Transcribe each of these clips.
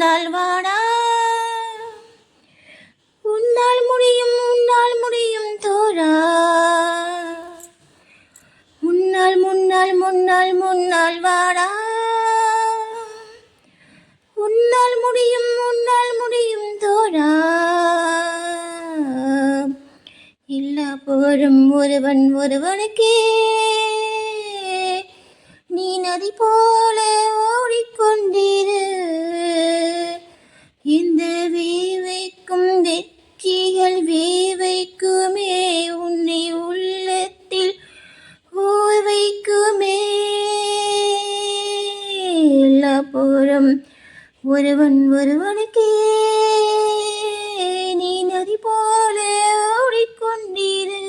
வந்தால் வாடா, உன்னால் முடியும் உன்னால் முடியும் தோழா, முன்னால் முன்னால் முன்னால் முன்னால் வாடா, உன்னால் முடியும் உன்னால் முடியும் தோழா. எல்லா போரும் ஒருவன் ஒருவனுக்கே, நீ நதி போல ஓடிக்கொண்டிரு. இந்த வேவைக்கும் வெற்றிகள் வேவைக்குமே, உன்னை உள்ளத்தில் ஊர் வைக்குமே. எல்லா போரும் ஒருவன் ஒருவனுக்கே, நீ நதி போல ஓடிக்கொண்டிரு.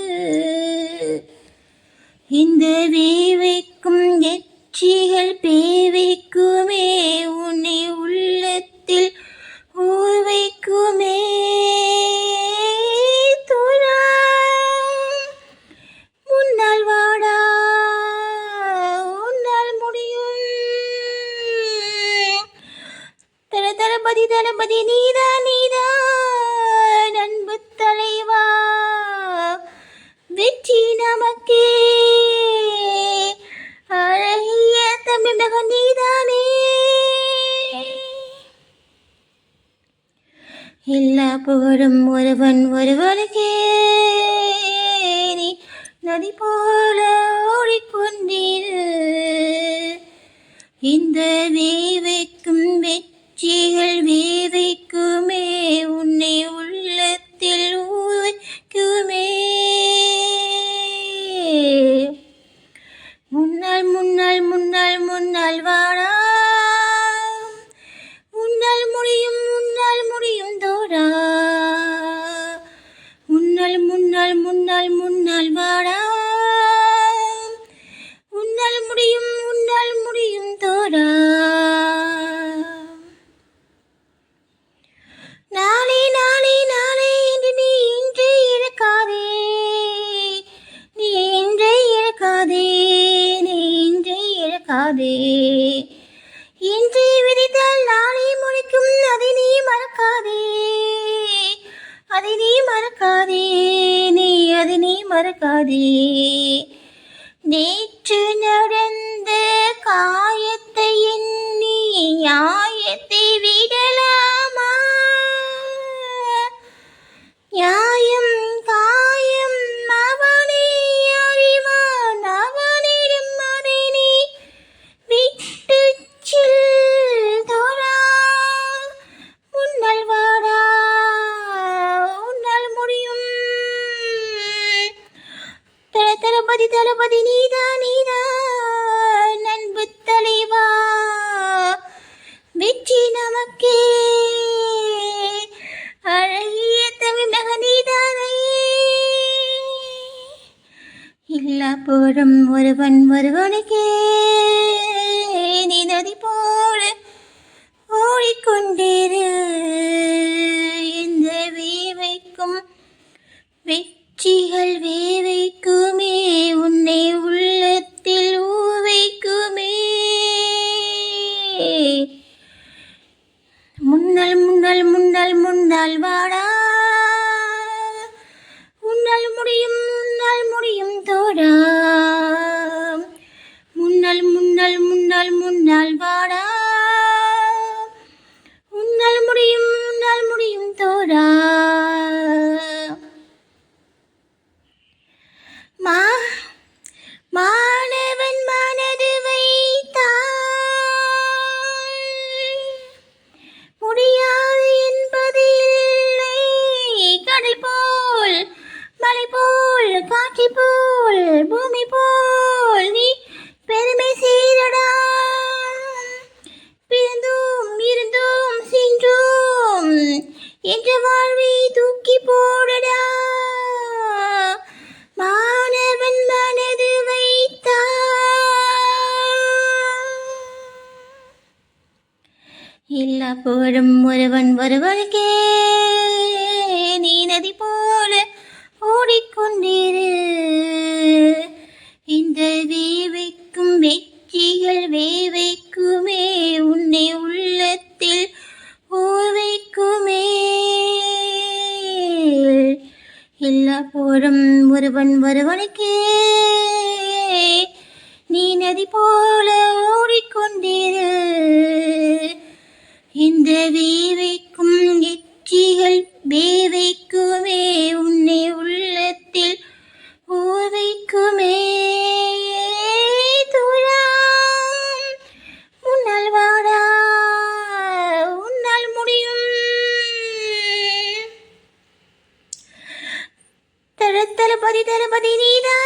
இந்த வேவைக்கும் வெற்றிகள் பேவைக்குமே, உன்னை உள்ளத்தில் ஊர் வைக்குமே. தோழா, முன்னால் வாடா, உன்னால் முடியும். தளபதி தளபதி நீதா நீதா, அன்பு தலைவா, வெற்றி நமக்கே. அழகிய தமிழ் மகன் நீதானே. எல்லா புகழும் ஒருவன் ஒருவனுக்கே, நீ நதி போல ஓடிக்கொண்டிரு. இந்த வேவைக்கும் வெற்றிகள் வேவைக்குமே, உன்னை உள்ளத்தில் ஊக்குமே. முன்னால் முன்னால் முன்னால் முன்னால் வாடா, உன்னால் முடியும் உன்னால் முடியும் தோழா, முன்னால் முன்னால் முன்னால் முன்னால் வாடா, உன்னால் முடியும் உன்னால் முடியும் தோழா. நாளை நாளை நாளை என்று நீ இன்றே இழக்காதே, நீ இன்றே இழக்காதே, நீ இன்றே இழக்காதே. இன்றே விதைத்தால் நாளை முளைக்கும், அதை நீ மறக்காதே, அதை நீ மறக்காதே, நீ அதை நீ மறக்காதே. நேற்று நடந்த காயத்தை எண்ணி நியாயத்தை விடலாமா? நியாயம் காயம் அவனே அறிவான், அவனிடம் அதை நீ விட்டு செல் தோழா. முன்னால் வாடா, உன்னால் முடியும். தளபதி தளபதி நீதா நீதா, அன்பு தலைவா, வெற்றி நமக்கே. அழகிய தமிழ் மகன் நீதானே. எல்லா போரும் ஒருவன் ஒருவனுக்கே, நீ நதி போல ஓடிக்கொண்டிரு. இந்த வேவைக்கும் வெற்றிகள் வேவைக்குமே, உன்னை உள்ளத்தில் ஊவைக்குமே. முன்னால் முன்னால் முன்னால் முன்னால் வாடா, உன்னால் முடியும் உன்னால் முடியும் தோழா, முன்னால் முன்னால் முன்னால் முன்னால் வாடா, உன்னால் முடியும் உன்னால் முடியும் தோழா. மாணவன் மனது வைத்தான், முடியாது என்பது இல்லை. கடல் போல் மலை போல் காட்சி போல் பூமி போல் நீ பெருமை செய்தடா. பிறந்தோம் இருந்தோம் சென்றோம் என்ற வாழ்வை தூக்கி போடடா. மாணவன் மனது வைத்தான். எல்லா புகழும் ஒருவன் ஒருவனுக்கே, நீ நதி போல ஓடிக்கொண்டிரு. இந்த வேவைக்கும் வெற்றிகள் வேவைக்குமே, உன்னை உள்ளத்தில் நீதான்